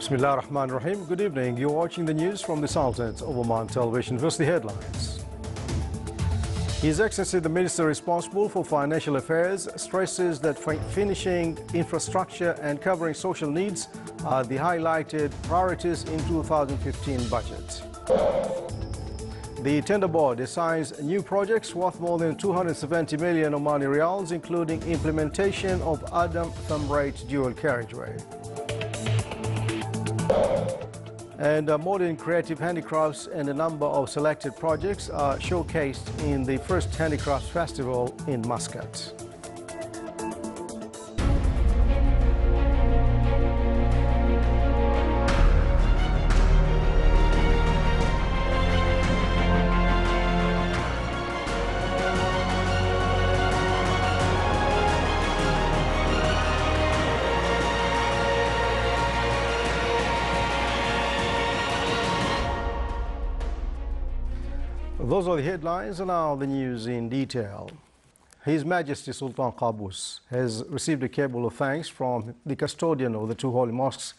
Bismillah ar-Rahman ar-Rahim. Good evening. You're watching the news from the Sultanate of Oman Television. First, the headlines. His Excellency, the Minister responsible for Financial Affairs, stresses that finishing infrastructure and covering social needs are the highlighted priorities in 2015 budget. The Tender Board assigns new projects worth more than 270 million Omani Riyals, including implementation of Adam Thumb-Rate dual carriageway. And modern creative handicrafts and a number of selected projects are showcased in the first Handicrafts Festival in Muscat. Those are the headlines, and now the news in detail. His Majesty Sultan Qaboos has received a cable of thanks from the custodian of the two holy mosques,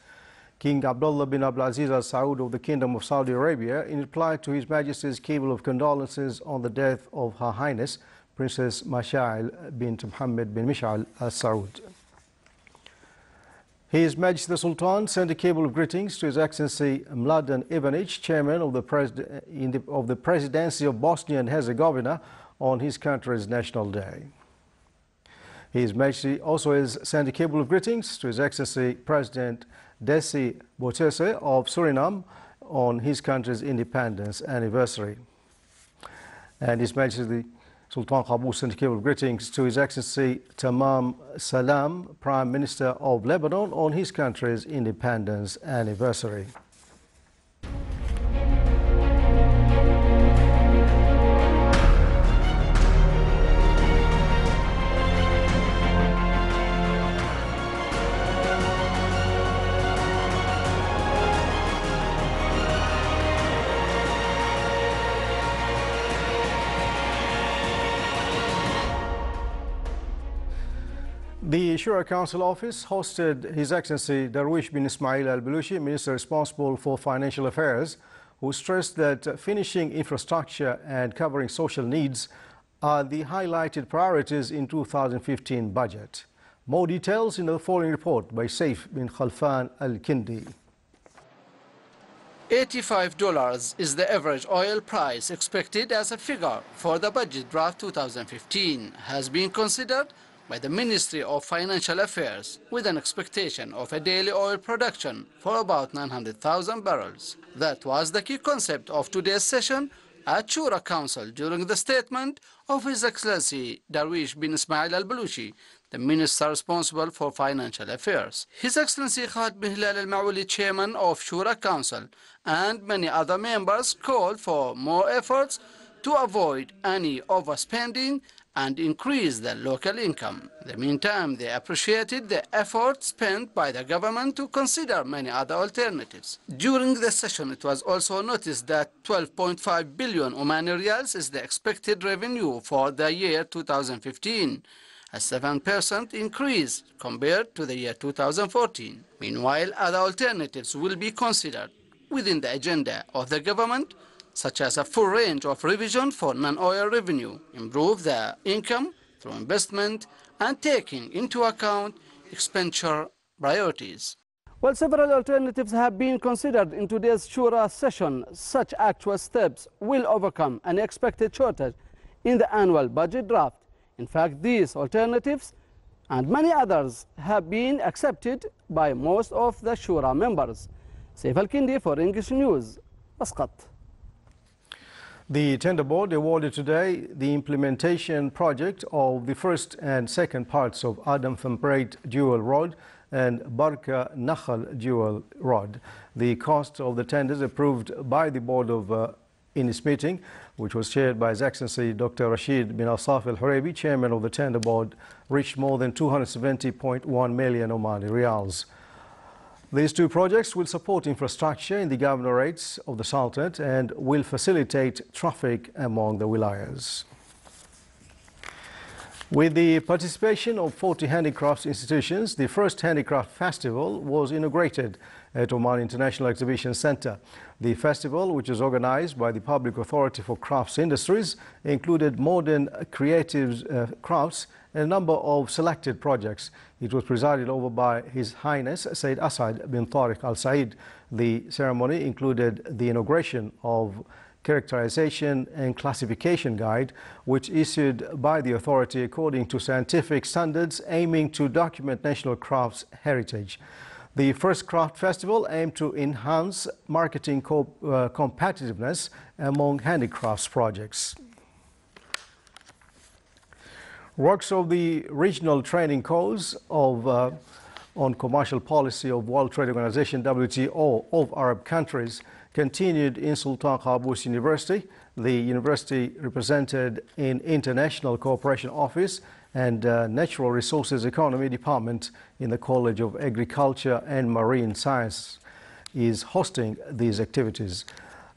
King Abdullah bin Abdulaziz Al Saud of the Kingdom of Saudi Arabia, in reply to His Majesty's cable of condolences on the death of Her Highness Princess Masha'il bint Mohammed bin Mish'al Al Saud. His Majesty the Sultan sent a cable of greetings to His Excellency Mladen Ivanic, Chairman of the Presidency of Bosnia and Herzegovina, on his country's National Day. His Majesty also has sent a cable of greetings to His Excellency President Desi Bouterse of Suriname on his country's independence anniversary. And His Majesty Sultan Qaboos sent a cable of greetings to His Excellency Tamam Salam, Prime Minister of Lebanon, on his country's independence anniversary. The Shura Council Office hosted His Excellency Darwish bin Ismail Al-Baluchi, Minister responsible for Financial Affairs, who stressed that finishing infrastructure and covering social needs are the highlighted priorities in 2015 budget. More details in the following report by Saif bin Khalfan Al-Kindi. $85 is the average oil price expected as a figure for the budget draft 2015 has been considered by the Ministry of Financial Affairs, with an expectation of a daily oil production for about 900,000 barrels. That was the key concept of today's session at Shura Council during the statement of His Excellency Darwish bin Ismail Al-Baluchi, the Minister responsible for Financial Affairs. His Excellency Khalid bin Hilal Al-Mawali, Chairman of Shura Council, and many other members called for more efforts to avoid any overspending and increase the local income. In the meantime, they appreciated the effort spent by the government to consider many other alternatives. During the session, it was also noticed that 12.5 billion Omani Riyals is the expected revenue for the year 2015, a 7% increase compared to the year 2014. Meanwhile, other alternatives will be considered within the agenda of the government, such as a full range of revision for non-oil revenue, improve the income through investment, and taking into account expenditure priorities. Well, several alternatives have been considered in today's Shura session. Such actual steps will overcome an expected shortage in the annual budget draft. In fact, these alternatives and many others have been accepted by most of the Shura members. Saif Al-Kindi for English News, Muscat. The Tender Board awarded today the implementation project of the first and second parts of Adam Thumb-Rate dual rod and Barka Nakhal dual rod. The cost of the tenders approved by the board in its meeting, which was chaired by His Excellency Dr. Rashid bin Asaf Al-Huraybi, Chairman of the Tender Board, reached more than 270.1 million Omani Riyals. These two projects will support infrastructure in the governorates of the Sultanate and will facilitate traffic among the wilayas. With the participation of 40 handicrafts institutions, the first handicraft festival was inaugurated at Oman International Exhibition Center. The festival, which is organized by the Public Authority for Crafts Industries, included modern creative crafts and a number of selected projects. It was presided over by His Highness Sayyid Asad bin Tariq Al Said. The ceremony included the inauguration of Characterization and Classification Guide, which issued by the authority according to scientific standards aiming to document national crafts heritage. The first craft festival aimed to enhance marketing competitiveness among handicrafts projects. Works of the regional training course on commercial policy of World Trade Organization WTO of Arab countries continued in Sultan Qaboos University. The university represented in International Cooperation Office and Natural Resources Economy Department in the College of Agriculture and Marine Science is hosting these activities.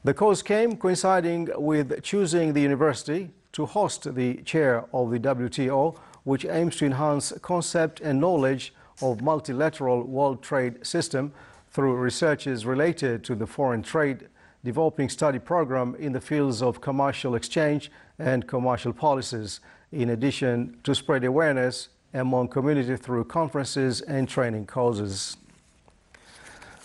The course came coinciding with choosing the university to host the chair of the WTO, which aims to enhance concept and knowledge of multilateral world trade system through researches related to the foreign trade, developing study program in the fields of commercial exchange and commercial policies, in addition to spread awareness among community through conferences and training courses.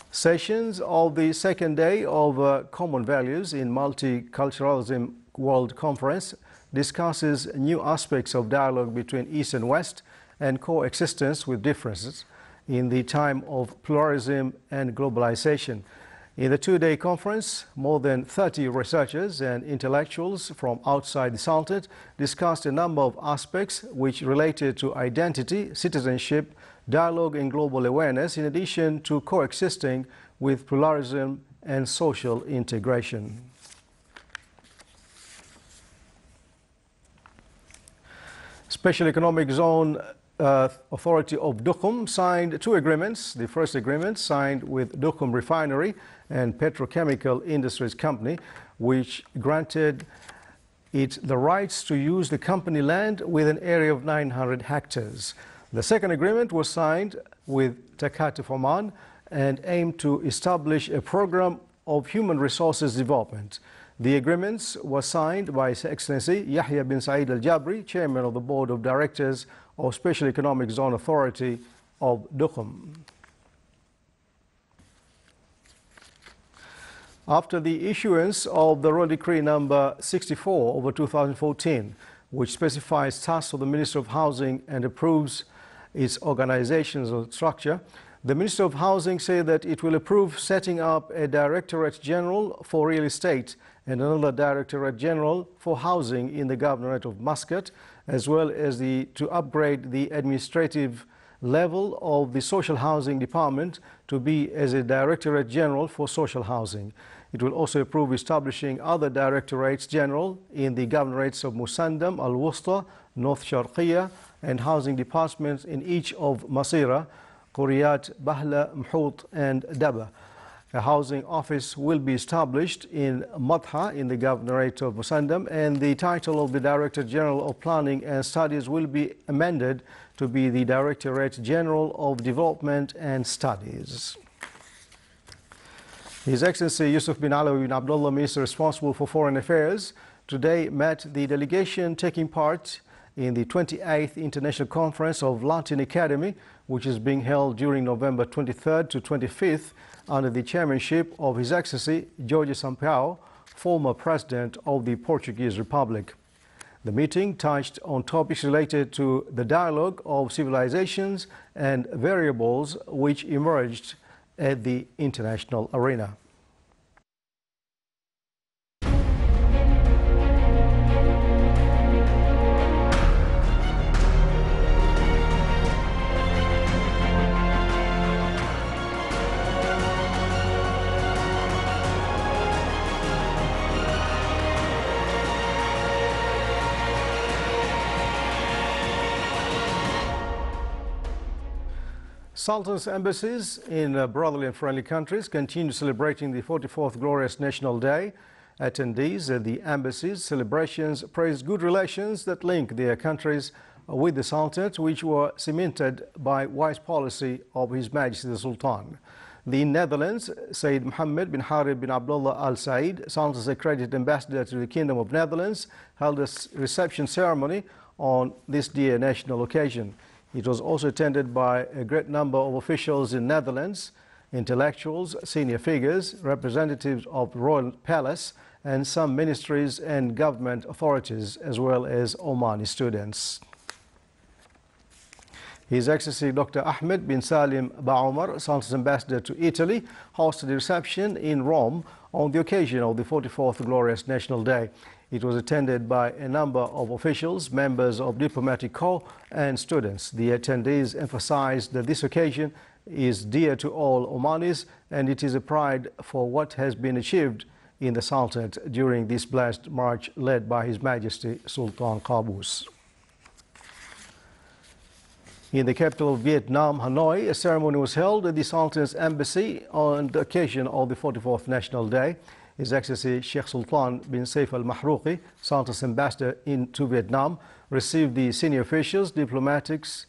Sessions of the second day of Common Values in Multiculturalism World Conference discusses new aspects of dialogue between East and West and coexistence with differences in the time of pluralism and globalization. In the two-day conference, more than 30 researchers and intellectuals from outside the Sultanate discussed a number of aspects which related to identity, citizenship, dialogue and global awareness, in addition to coexisting with pluralism and social integration. Special Economic Zone Authority of Duqm signed two agreements. The first agreement signed with Duqm Refinery and Petrochemical Industries Company, which granted it the rights to use the company land with an area of 900 hectares. The second agreement was signed with Takatuf Oman and aimed to establish a program of human resources development. The agreements were signed by His Excellency Yahya bin Saeed Al Jabri, Chairman of the Board of Directors of Special Economic Zone Authority of Duqm. After the issuance of the Royal Decree number 64/2014, which specifies tasks of the Minister of Housing and approves its organizational structure, the Minister of Housing said that it will approve setting up a Directorate General for Real Estate and another Directorate General for Housing in the Governorate of Muscat, as well as to upgrade the administrative level of the Social Housing Department to be as a Directorate General for Social Housing. It will also approve establishing other Directorates General in the Governorates of Musandam, Al-Wusta, North Sharqiya, and Housing Departments in each of Masira, Quriyat, Bahla, Mhout, and Daba. A housing office will be established in Madha in the Governorate of Musandam, and the title of the Director General of Planning and Studies will be amended to be the Directorate General of Development and Studies. His Excellency Yusuf bin Alawi bin Abdullah, Minister responsible for Foreign Affairs, today met the delegation taking part in the 28th International Conference of Latin Academy, which is being held during November 23rd to 25th under the chairmanship of His Excellency Jorge Sampaio, former President of the Portuguese Republic. The meeting touched on topics related to the dialogue of civilizations and variables which emerged at the international arena. Sultan's embassies in brotherly and friendly countries continue celebrating the 44th Glorious National Day. Attendees at the embassy's celebrations praised good relations that link their countries with the Sultanate, which were cemented by wise policy of His Majesty the Sultan. The Netherlands, Sayyid Mohammed bin Harib bin Abdullah Al Said, Sultan's accredited ambassador to the Kingdom of Netherlands, held a reception ceremony on this dear national occasion. It was also attended by a great number of officials in Netherlands, intellectuals, senior figures, representatives of the Royal Palace, and some ministries and government authorities, as well as Omani students. His Excellency Dr. Ahmed bin Salim Baumar, Sultan's ambassador to Italy, hosted a reception in Rome on the occasion of the 44th Glorious National Day. It was attended by a number of officials, members of diplomatic corps, and students. The attendees emphasized that this occasion is dear to all Omanis, and it is a pride for what has been achieved in the Sultanate during this blessed march led by His Majesty Sultan Qaboos. In the capital of Vietnam, Hanoi, a ceremony was held at the Sultan's embassy on the occasion of the 44th National Day. His Excellency Sheikh Sultan bin Saif Al Mahrouqi, Sultan's ambassador to Vietnam, received the senior officials, diplomats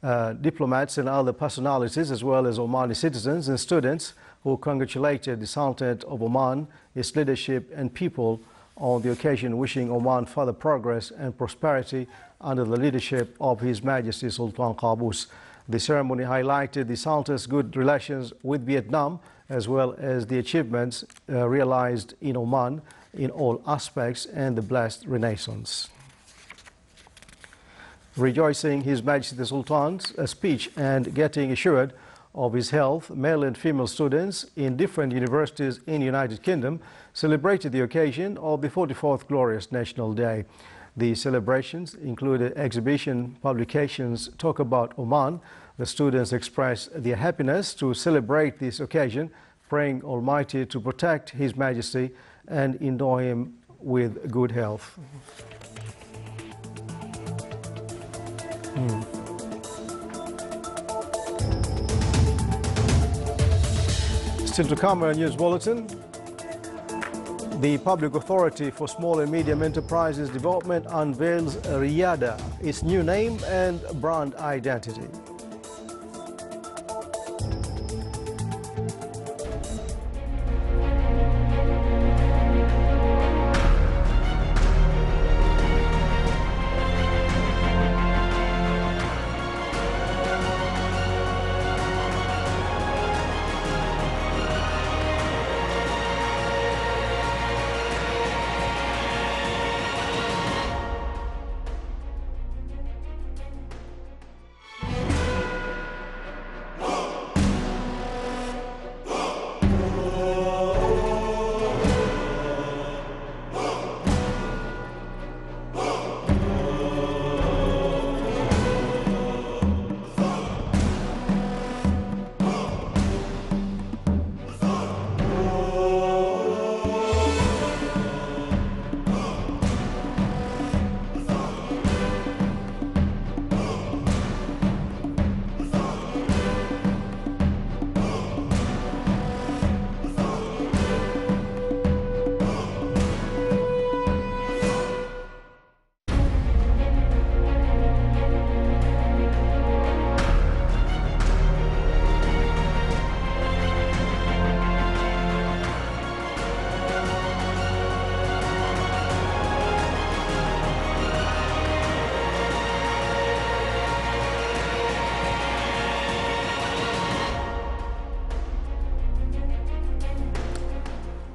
and other personalities, as well as Omani citizens and students, who congratulated the Sultanate of Oman, its leadership and people on the occasion, wishing Oman further progress and prosperity under the leadership of His Majesty Sultan Qaboos. The ceremony highlighted the Sultan's good relations with Vietnam, as well as the achievements realized in Oman in all aspects and the blessed Renaissance. Rejoicing His Majesty the Sultan's speech and getting assured of his health, male and female students in different universities in the United Kingdom celebrated the occasion of the 44th Glorious National Day. The celebrations included exhibition, publications, talk about Oman. The students expressed their happiness to celebrate this occasion, praying Almighty to protect His Majesty and endow him with good health. Still to come, a news bulletin. The Public Authority for Small and Medium Enterprises Development unveils Riyada, its new name and brand identity.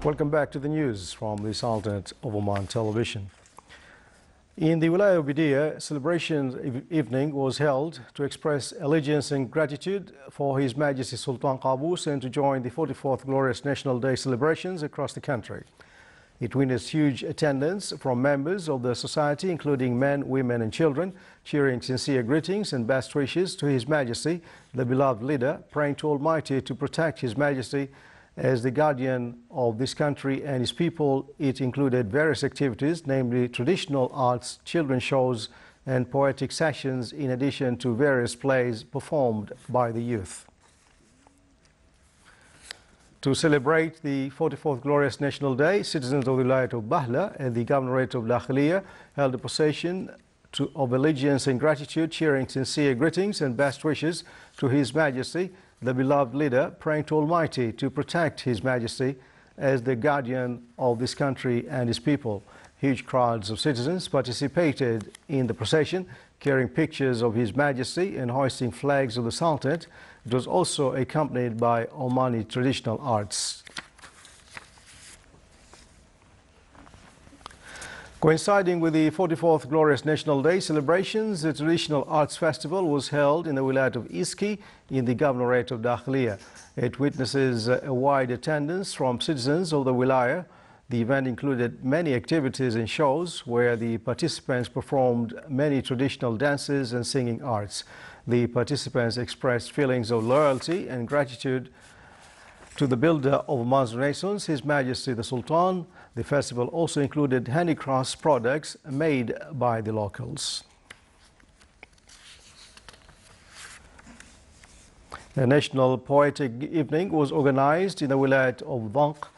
Welcome back to the news from the Sultanate of Oman Television. In the Wilaya of Bidia, celebration evening was held to express allegiance and gratitude for His Majesty Sultan Qaboos and to join the 44th Glorious National Day celebrations across the country. It witnessed huge attendance from members of the society, including men, women and children, cheering sincere greetings and best wishes to His Majesty, the beloved leader, praying to Almighty to protect His Majesty as the guardian of this country and his people. It included various activities, namely traditional arts, children's shows and poetic sessions, in addition to various plays performed by the youth. To celebrate the 44th Glorious National Day, citizens of the Wilayat of Bahla and the Governorate of Dakhiliya held a procession of allegiance and gratitude, cheering sincere greetings and best wishes to His Majesty, the beloved leader, praying to Almighty to protect His Majesty as the guardian of this country and His people. Huge crowds of citizens participated in the procession, carrying pictures of His Majesty and hoisting flags of the Sultanate. It was also accompanied by Omani traditional arts. Coinciding with the 44th Glorious National Day celebrations, the traditional arts festival was held in the Wilayat of Iski in the Governorate of Dakhliya. It witnesses a wide attendance from citizens of the Wilaya. The event included many activities and shows where the participants performed many traditional dances and singing arts. The participants expressed feelings of loyalty and gratitude to the builder of Oman's Renaissance, His Majesty the Sultan. The festival also included handicrafts products made by the locals. A national poetic evening was organized in the Wilayat of Dhanq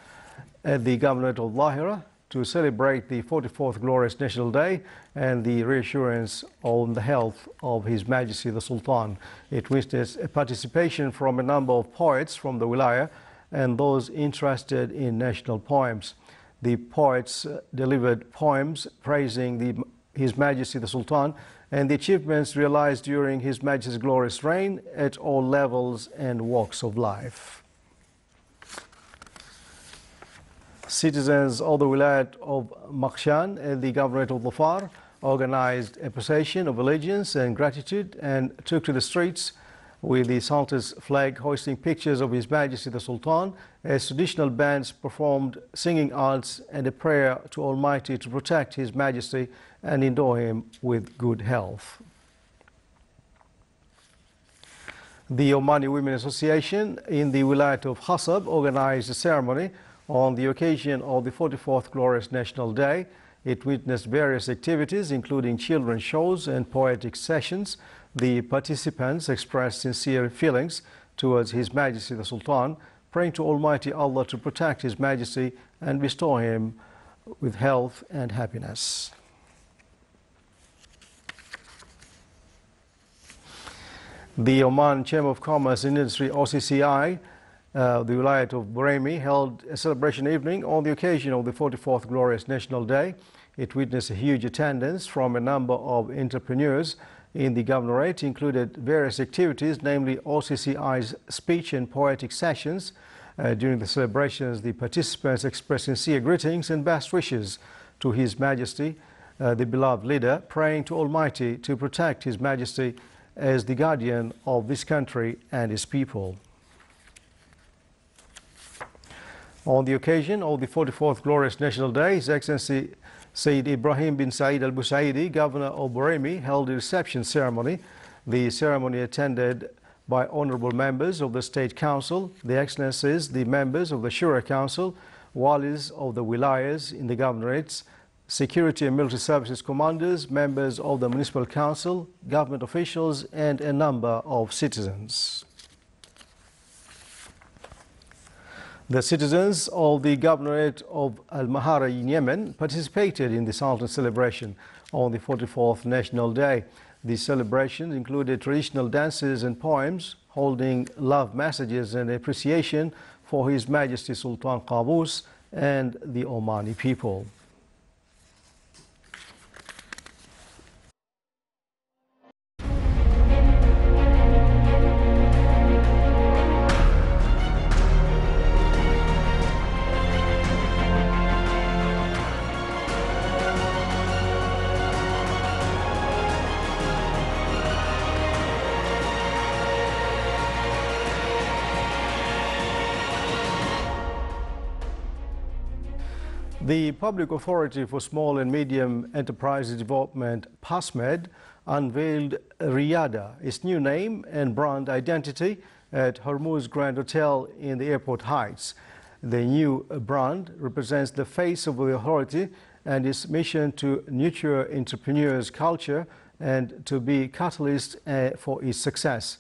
at the Governorate of Lahira to celebrate the 44th Glorious National Day and the reassurance on the health of His Majesty the Sultan. It witnessed a participation from a number of poets from the Wilaya and those interested in national poems. The poets delivered poems praising His Majesty the Sultan and the achievements realized during His Majesty's glorious reign at all levels and walks of life. Citizens of the Wilayat of Makhshan and the Governorate of Dhofar organized a procession of allegiance and gratitude and took to the streets with the Sultan's flag, hoisting pictures of His Majesty the Sultan, as traditional bands performed singing arts and a prayer to Almighty to protect His Majesty and endowed him with good health. The Omani Women Association in the Wilayat of Hasab organized a ceremony on the occasion of the 44th Glorious National Day. It witnessed various activities, including children's shows and poetic sessions. The participants expressed sincere feelings towards His Majesty the Sultan, praying to Almighty Allah to protect His Majesty and bestow him with health and happiness. The Oman Chamber of Commerce and Industry, OCCI, the Wilayat of Buraymi, held a celebration evening on the occasion of the 44th Glorious National Day. It witnessed a huge attendance from a number of entrepreneurs in the Governorate. Included various activities, namely OCCI's speech and poetic sessions. During the celebrations, the participants expressed sincere greetings and best wishes to His Majesty, the beloved leader, praying to Almighty to protect His Majesty as the guardian of this country and His people. On the occasion of the 44th Glorious National Day, His Excellency Sayyid Ibrahim bin Said Al Busaidi, Governor of Buraymi, held a reception ceremony. The ceremony attended by honorable members of the State Council, the Excellencies, the members of the Shura Council, walis of the wilayas in the governorates, security and military services commanders, members of the Municipal Council, government officials, and a number of citizens. The citizens of the Governorate of Al-Mahara in Yemen participated in the Sultan celebration on the 44th National Day. The celebration included traditional dances and poems holding love messages and appreciation for His Majesty Sultan Qaboos and the Omani people. The Public Authority for Small and Medium Enterprises Development, PASMED, unveiled Riyada, its new name and brand identity, at Hormuz Grand Hotel in the Airport Heights. The new brand represents the face of the authority and its mission to nurture entrepreneurs' culture and to be catalyst for its success.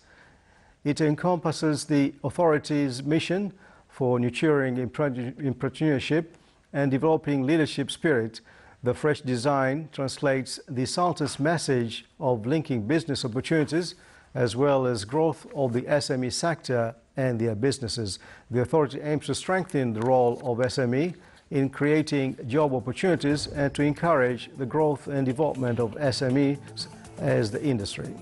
It encompasses the authority's mission for nurturing entrepreneurship and developing leadership spirit, The fresh design translates the Sultan's message of linking business opportunities as well as growth of the SME sector and their businesses. The authority aims to strengthen the role of SME in creating job opportunities and to encourage the growth and development of SMEs as the industry.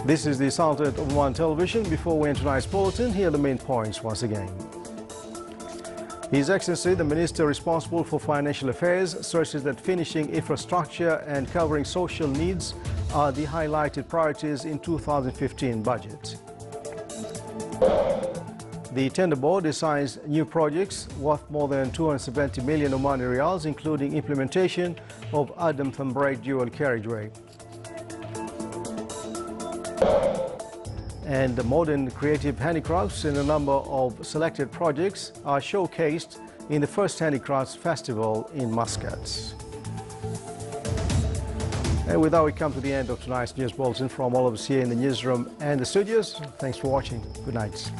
This is the Sultan of Oman Television. Before we end tonight's bulletin, here are the main points once again. His Excellency, the Minister responsible for Financial Affairs, stresses that finishing infrastructure and covering social needs are the highlighted priorities in 2015 budget. The Tender Board assigns new projects worth more than 270 million Omani Riyals, including implementation of Adam Thumbrate dual carriageway. And the modern creative handicrafts in a number of selected projects are showcased in the first Handicrafts Festival in Muscat. And with that, we come to the end of tonight's news bulletin from all of us here in the newsroom and the studios. Thanks for watching. Good night.